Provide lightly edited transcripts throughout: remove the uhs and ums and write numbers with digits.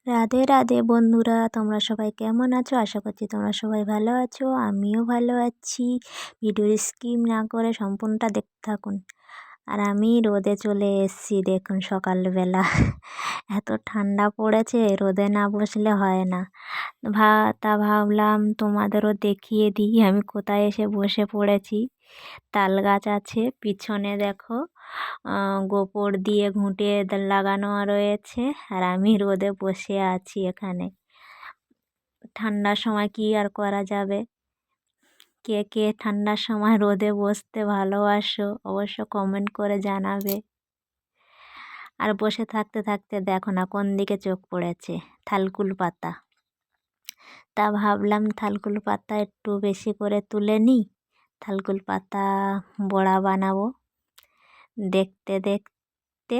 রাধে রাধে বন্ধুরা, তোমরা সবাই কেমন আছো? আশা করছি তোমরা সবাই ভালো আছো। আমিও ভালো আছি। ভিডিওর স্কিপ না করে সম্পূর্ণটা দেখতে থাকুন। আর আমি রোদে চলে এসেছি, দেখুন সকালবেলা এত ঠান্ডা পড়েছে, রোদে না বসলে হয় না। ভাবলাম তোমাদেরও দেখিয়ে দিই আমি কোথায় এসে বসে পড়েছি। তাল গাছ আছে পিছনে, দেখো গোবর দিয়ে ঘুঁটে লাগানো রয়েছে, আর আমি রোদে বসে আছি এখানে। ঠান্ডার সময় কি আর করা যাবে। কে কে ঠান্ডার সময় রোদে বসতে ভালোবাসো অবশ্য কমেন্ট করে জানাবে। আর বসে থাকতে থাকতে দেখো না কোন দিকে চোখ পড়েছে, থালকুল পাতা। তা ভাবলাম থালকুল পাতা একটু বেশি করে তুলে নিই, থালকুল পাতা বড়া বানাবো। দেখতে দেখতে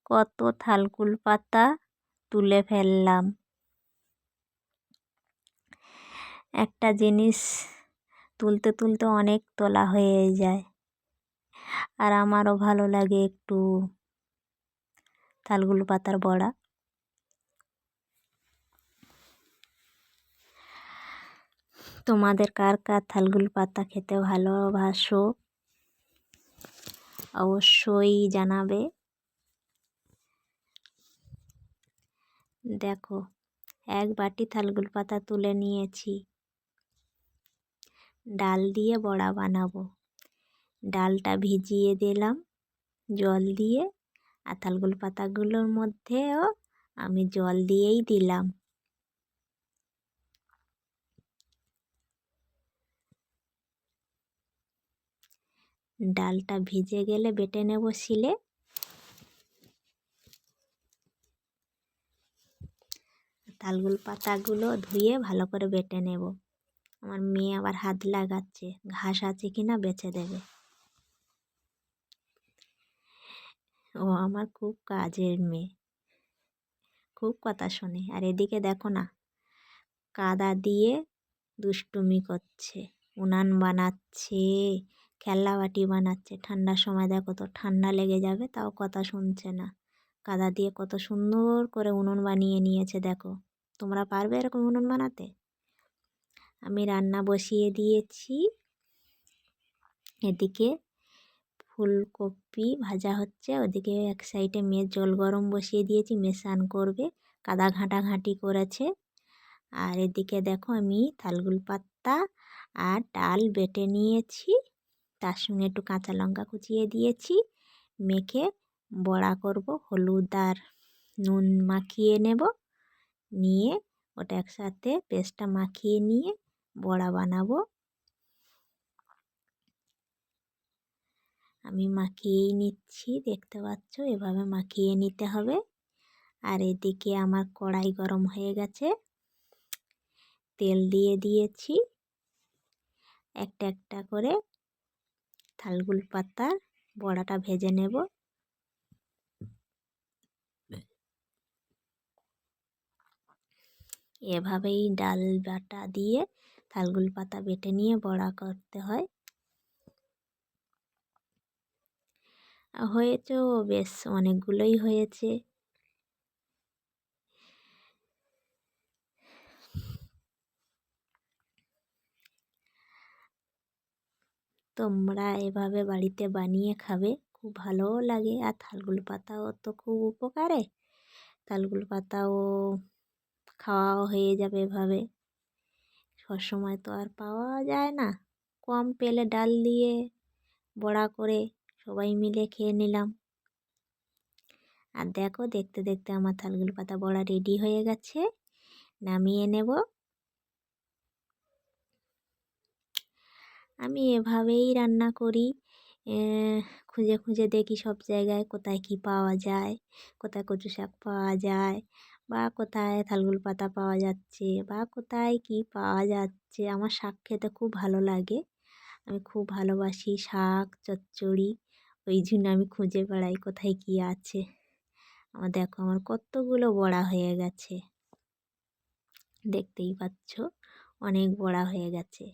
কত থালকুল পাতা তুলে ফেললাম। একটা জিনিস তুলতে তুলতে অনেক তোলা হয়ে যায়, আর আমারও ভালো লাগে একটু থালকুল পাতার বড়া। তোমাদের কার কার থালকুল পাতা খেতে ভালোবাসো অবশ্যই জানাবে। দেখো, এক বাটি থালকুল পাতা তুলে নিয়েছি। ডাল দিয়ে বড়া বানাবো। ডালটা ভিজিয়ে দিলাম জল দিয়ে, আর থালকুল পাতাগুলোর মধ্যেও আমি জল দিয়েই দিলাম। ডালটা ভিজে গেলে বেটে নেব শিলে। থালকুল পাতাগুলো ধুয়ে ভালো করে বেটে নেব। আমার মেয়ে আবার হাত লাগাচ্ছে, ঘাস আছে কিনা বেছে দেবে। ও আমার খুব কাজের মেয়ে, খুব কথা শোনে। আর এদিকে দেখো না, কাদা দিয়ে দুষ্টুমি করছে, উনান বানাচ্ছে, খেলনা বাটি বানাচ্ছে। ঠান্ডার সময় দেখো তো ঠান্ডা লেগে যাবে, তাও কথা শুনছে না। কাদা দিয়ে কত সুন্দর করে উনুন বানিয়ে নিয়েছে দেখো। তোমরা পারবে এরকম উনুন বানাতে? আমি রান্না বসিয়ে দিয়েছি। এদিকে ফুলকপি ভাজা হচ্ছে, ওদিকে এক সাইডে মেয়ে জল গরম বসিয়ে দিয়েছি, মেয়ে স্নান করবে, কাদা ঘাঁটাঘাঁটি করেছে। আর এদিকে দেখো আমি থালকুল পাতা আর ডাল বেটে নিয়েছি, তার সঙ্গে একটু কাঁচা লঙ্কা কুচিয়ে দিয়েছি। মেখে বড়া করব, হলুদ আর নুন মাখিয়ে নেব, নিয়ে ওটা একসাথে পেস্টটা মাখিয়ে নিয়ে বড়া বানাবো। আমি মাখিয়েই নিচ্ছি, দেখতে পাচ্ছ এভাবে মাখিয়ে নিতে হবে। আর এদিকে আমার কড়াই গরম হয়ে গেছে, তেল দিয়ে দিয়েছি। একটা একটা করে থালকুল পাতার বড়াটা ভেজে নেব। এভাবেই ডাল বাটা দিয়ে থালকুল পাতা বেটে নিয়ে বড়া করতে হয়। হয়েছে বেশ অনেকগুলোই হয়েছে। তোমরা এভাবে বাড়িতে বানিয়ে খাবে, খুব ভালোও লাগে। আর থালকুল পাতাও তো খুব উপকারে, থালকুল পাতাও খাওয়াও হয়ে যাবে এভাবে। সবসময় তো আর পাওয়া যায় না, কম পেলে ডাল দিয়ে বড়া করে সবাই মিলে খেয়ে নিলাম। আর দেখো দেখতে দেখতে আমার থালকুল পাতা বড়া রেডি হয়ে গেছে, নামিয়ে নেব। আমি এভাবেই রান্না করি, খুঁজে খুঁজে দেখি সব জায়গায় কোথায় কি পাওয়া যায়, কোথায় কচু শাক পাওয়া যায়, বা কোথায় থালকুল পাতা পাওয়া যাচ্ছে, বা কোথায় কি পাওয়া যাচ্ছে। আমার শাক খেতে খুব ভালো লাগে, আমি খুব ভালোবাসি শাক চচ্চড়ি, ওই জন্য আমি খুঁজে বেড়াই কোথায় কি আছে। আমার দেখো আমার কতগুলো বড়া হয়ে গেছে, দেখতেই পাচ্ছ অনেক বড়া হয়ে গেছে।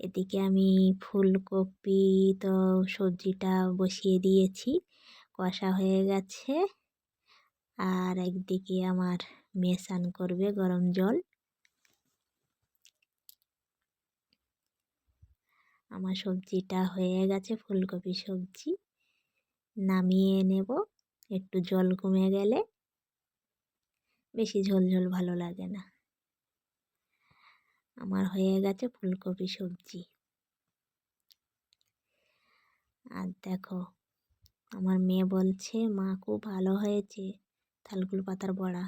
এদিকে আমি ফুলকপি তো সবজিটা বসিয়ে দিয়েছি, কষা হয়ে গেছে। আর একদিকে আমার মেয়ে স্নান করবে গরম জল। আমার সবজিটা হয়ে গেছে, ফুলকপি সবজি নামিয়ে নেব একটু জল কমে গেলে। বেশি ঝোল ঝোল ভালো লাগে না। আমার হয়ে গেছে ফুলকপি সবজি। আর দেখো আমার মেয়ে বলছে মা খুব ভালো হয়েছে থালকুল পাতার বড়া।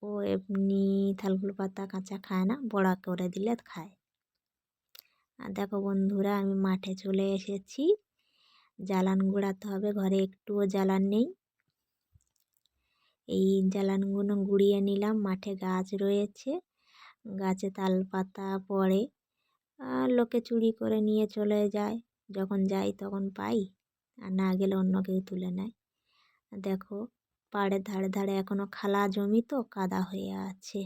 ও এমনি থালকুল পাতা কাঁচা খায় না, বড়া করে দিলে খায়। আর দেখো বন্ধুরা, আমি মাঠে চলে এসেছি। জ্বালান গুঁড়াতে হবে, ঘরে একটুও জ্বালান নেই। এই জ্বালানগুলো গুঁড়িয়ে নিলাম। মাঠে গাছ রয়েছে, গাছে তাল পাতা পড়ে, লোকে চুরি করে নিয়ে চলে যায়। যখন যাই তখন পাই, আর না গেলে অন্য কেউ তুলে নেয়। দেখো পাড়ের ধারে ধারে এখনো খালা জমি, তো কাদা হয়ে আছে।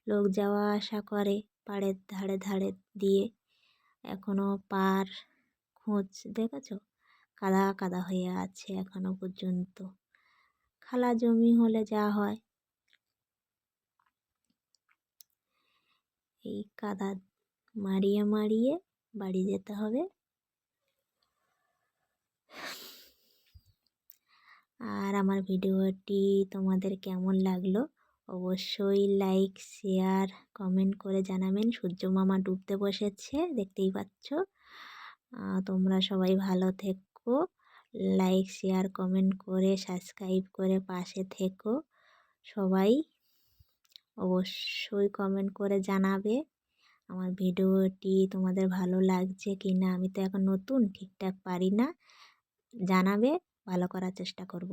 লোক যাওয়া আসা করে পাড়ের ধারে ধারে দিয়ে, এখনো পার খোঁজ দেখেছো, কাদা কাদা হয়ে আছে এখনো পর্যন্ত। খালা জমি হলে যা হয়, এই কাদা মারিয়ে মারিয়ে বাড়ি যেতে হবে। আর আমার ভিডিওটি তোমাদের কেমন লাগলো অবশ্যই লাইক, শেয়ার, কমেন্ট করে জানাবেন। সূর্য মামা ডুবতে বসেছে, দেখতেই পাচ্ছ। তোমরা সবাই ভালো থেকো, লাইক, শেয়ার, কমেন্ট করে সাবস্ক্রাইব করে পাশে থেকো। সবাই অবশ্যই কমেন্ট করে জানাবে আমার ভিডিওটি তোমাদের ভালো লাগছে কি না। আমি তো এখন নতুন, ঠিকঠাক পারি না, জানাবে, ভালো করার চেষ্টা করব।